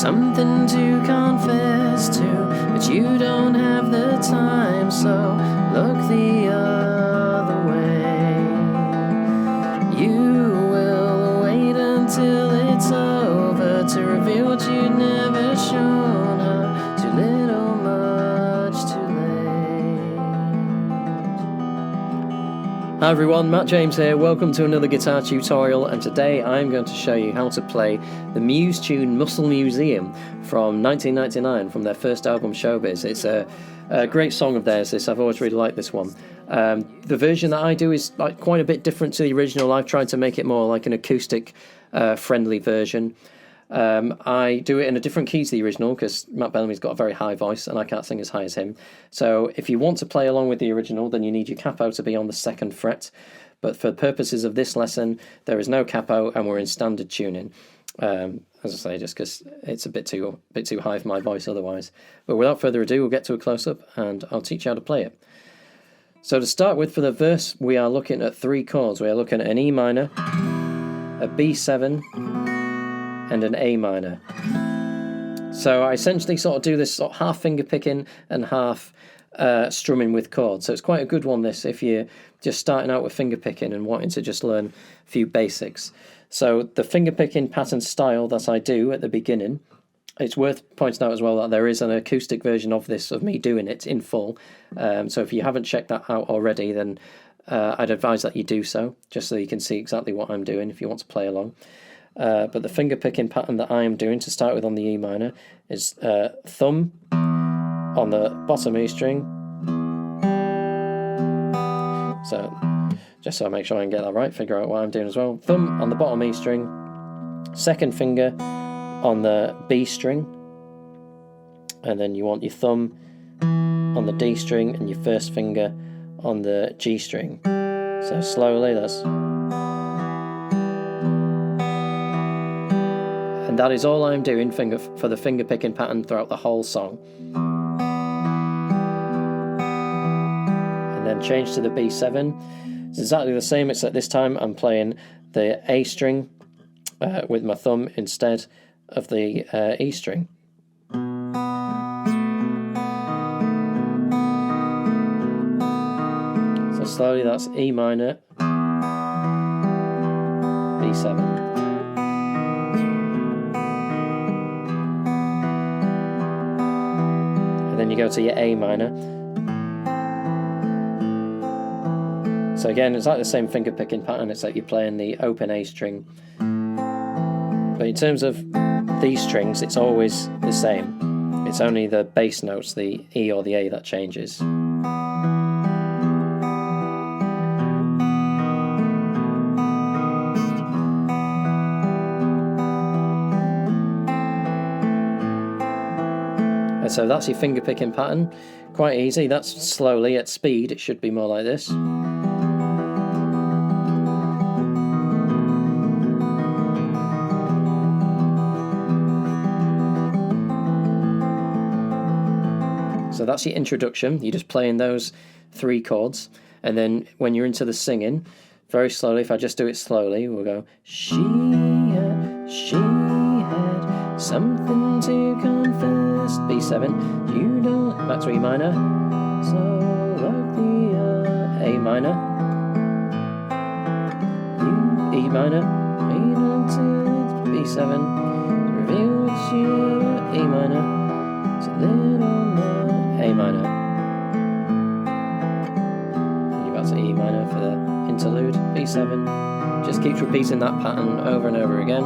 something to confess to, but you don't have the time, so look the other way. You will wait until it's over to reveal what you never shown her. Too little, much too late. Hi everyone, Matt James here. Welcome to another guitar tutorial, and today I'm going to show you how to play the Muse tune Muscle Museum from 1999 from their first album Showbiz. It's a great song of theirs, this. I've always really liked this one. The version that I do is quite a bit different to the original. I've tried to make it more like an acoustic friendly version. I do it in a different key to the original because Matt Bellamy's got a very high voice and I can't sing as high as him. So if you want to play along with the original, then you need your capo to be on the 2nd fret. But for purposes of this lesson, there is no capo and we're in standard tuning. As I say, just because it's a bit too high for my voice otherwise. But without further ado, we'll get to a close-up and I'll teach you how to play it. So to start with, for the verse, we are looking at 3 chords. We are looking at an E minor, a B7, and an A minor. So I essentially sort of do this sort of half finger picking and half strumming with chords. So it's quite a good one, this, if you're just starting out with finger picking and wanting to just learn a few basics. So the finger picking pattern style that I do at the beginning, it's worth pointing out as well that there is an acoustic version of this, of me doing it in full. So if you haven't checked that out already, then I'd advise that you do so, just so you can see exactly what I'm doing if you want to play along. But the finger picking pattern that I am doing to start with on the E minor is thumb on the bottom E string. So just so I make sure I can get that right, figure out what I'm doing as well. Thumb on the bottom E string, 2nd finger on the B string, and then you want your thumb on the D string and your 1st finger on the G string. So slowly, that's... And that is all I'm doing for the finger picking pattern throughout the whole song. And then change to the B7. It's exactly the same, except this time I'm playing the A string with my thumb instead of the E string. So slowly, that's E minor, B7. And then you go to your A minor. So again, it's like the same finger picking pattern, it's like you're playing the open A string. But in terms of these strings, it's always the same. It's only the bass notes, the E or the A, that changes. And so that's your finger picking pattern. Quite easy. That's slowly. At speed, it should be more like this. So that's your introduction. You're just playing those 3 chords. And then when you're into the singing, very slowly, if I just do it slowly, we'll go, she had something to confess. B7, you don't, back to E minor. So like the A minor. You, E minor, wait until it's B7. Reveal what you E minor. It's a little A minor. And you're back to E minor for the interlude, B7. Just keeps repeating that pattern over and over again.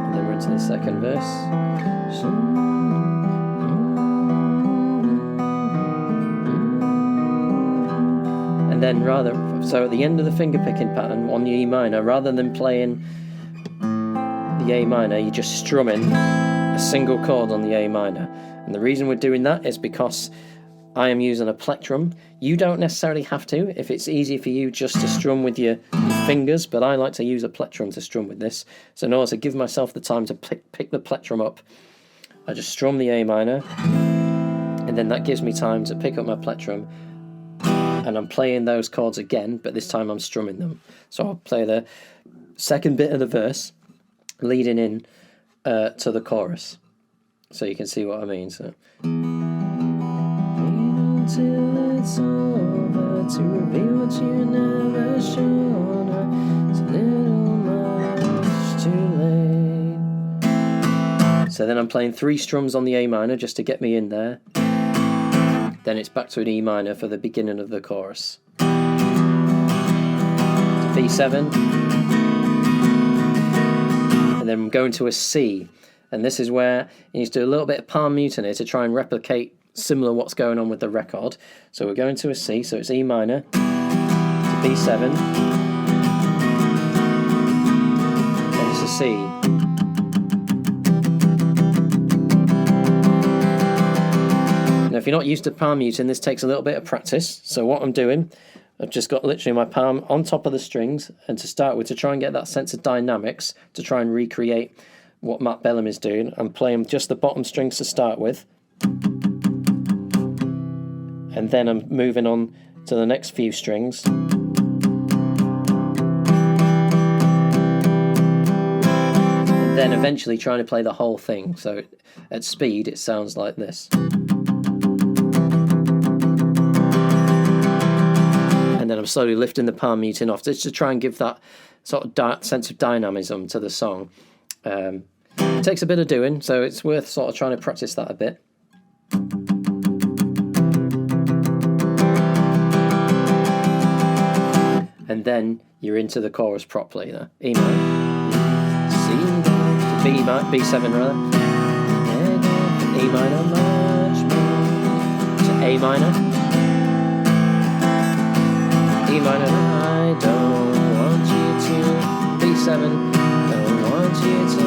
And then we're into the 2nd verse. And then so at the end of the finger picking pattern on the E minor, rather than playing the A minor, you're just strumming a single chord on the A minor. And the reason we're doing that is because I am using a plectrum. You don't necessarily have to, if it's easy for you just to strum with your fingers, but I like to use a plectrum to strum with this. So in order to give myself the time to pick the plectrum up, I just strum the A minor, and then that gives me time to pick up my plectrum, and I'm playing those chords again, but this time I'm strumming them. So I'll play the second bit of the verse, leading in to the chorus, so you can see what I mean. So, until it's over, to reveal what you never shown her, it's a little much too late. So then I'm playing 3 strums on the A minor just to get me in there. Then it's back to an E minor for the beginning of the chorus. To B7. And then I'm going to a C. And this is where you need to do a little bit of palm mute in here to try and replicate similar what's going on with the record. So we're going to a C, so it's E minor to B7. And it's a C. Now if you're not used to palm muting, this takes a little bit of practice. So what I'm doing, I've just got literally my palm on top of the strings, and to start with, to try and get that sense of dynamics, to try and recreate what Matt Bellamy's doing, I'm playing just the bottom strings to start with, and then I'm moving on to the next few strings. And then eventually trying to play the whole thing, so at speed it sounds like this. And then I'm slowly lifting the palm muting off just to try and give that sort of sense of dynamism to the song. It takes a bit of doing, so it's worth sort of trying to practice that a bit. And then you're into the chorus properly there. E minor, C, to B7 rather, E minor, much more, to A minor, E minor, I don't want you to, B7, don't want you to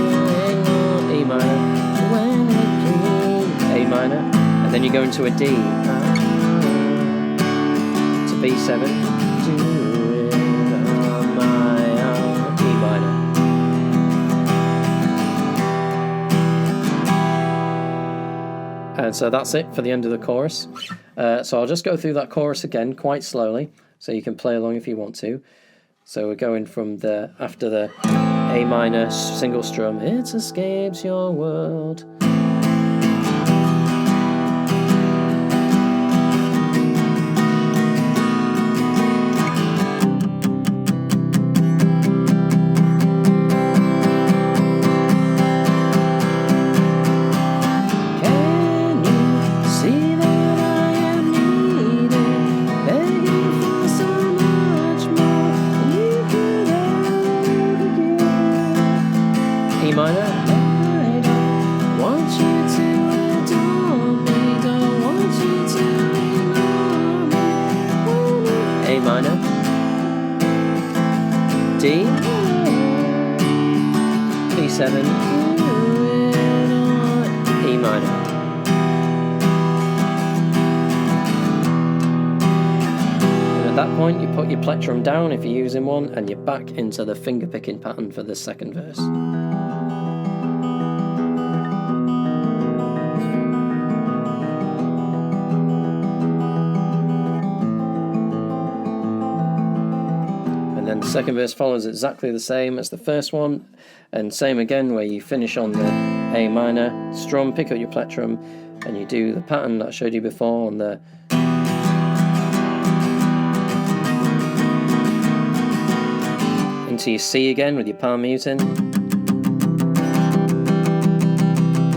ignore E minor, when it please, A minor, and then you go into a D, to B7, do it on my own, E minor. And so that's it for the end of the chorus. So I'll just go through that chorus again quite slowly, so you can play along if you want to. So we're going from after the A minor single strum, it escapes your world. E minor, I don't want you to adore me, don't want you to ignore me. A minor, D, B7, E minor. And at that point you put your plectrum down if you're using one, and you're back into the finger picking pattern for the second verse. Then the second verse follows exactly the same as the first one, and same again where you finish on the A minor, strum, pick up your plectrum, and you do the pattern that I showed you before on the into your C again with your palm muting,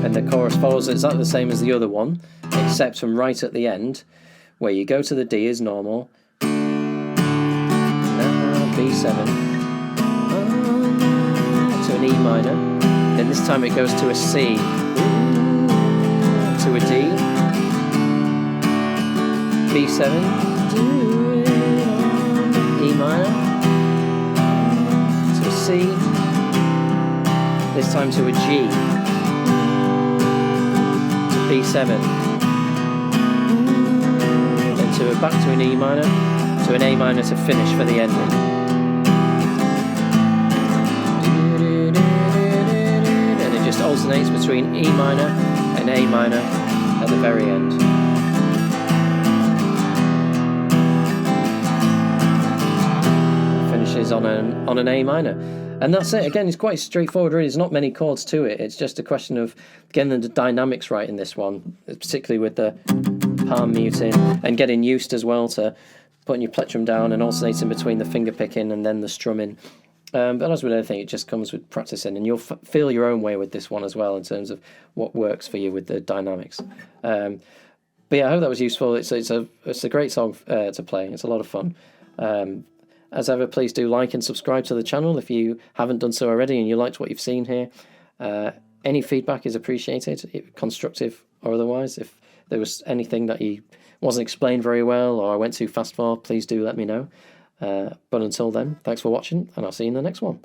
and the chorus follows exactly the same as the other one, except from right at the end where you go to the D as normal, B7 to an E minor, then this time it goes to a C, to a D, B7, E minor, to a C, this time to a G, to B7, then back to an E minor, to an A minor to finish for the ending. Alternates between E minor, an A minor at the very end. Finishes on an A minor. And that's it. Again, it's quite straightforward, really. There's not many chords to it. It's just a question of getting the dynamics right in this one, particularly with the palm muting and getting used as well to putting your plectrum down and alternating between the finger picking and then the strumming. But as with anything, it just comes with practicing, and you'll feel your own way with this one as well in terms of what works for you with the dynamics. But yeah, I hope that was useful. It's a great song to play. It's a lot of fun. As ever, please do like and subscribe to the channel if you haven't done so already and you liked what you've seen here. Any feedback is appreciated, constructive or otherwise. If there was anything that wasn't explained very well or I went too fast for, please do let me know. But until then, thanks for watching, and I'll see you in the next one.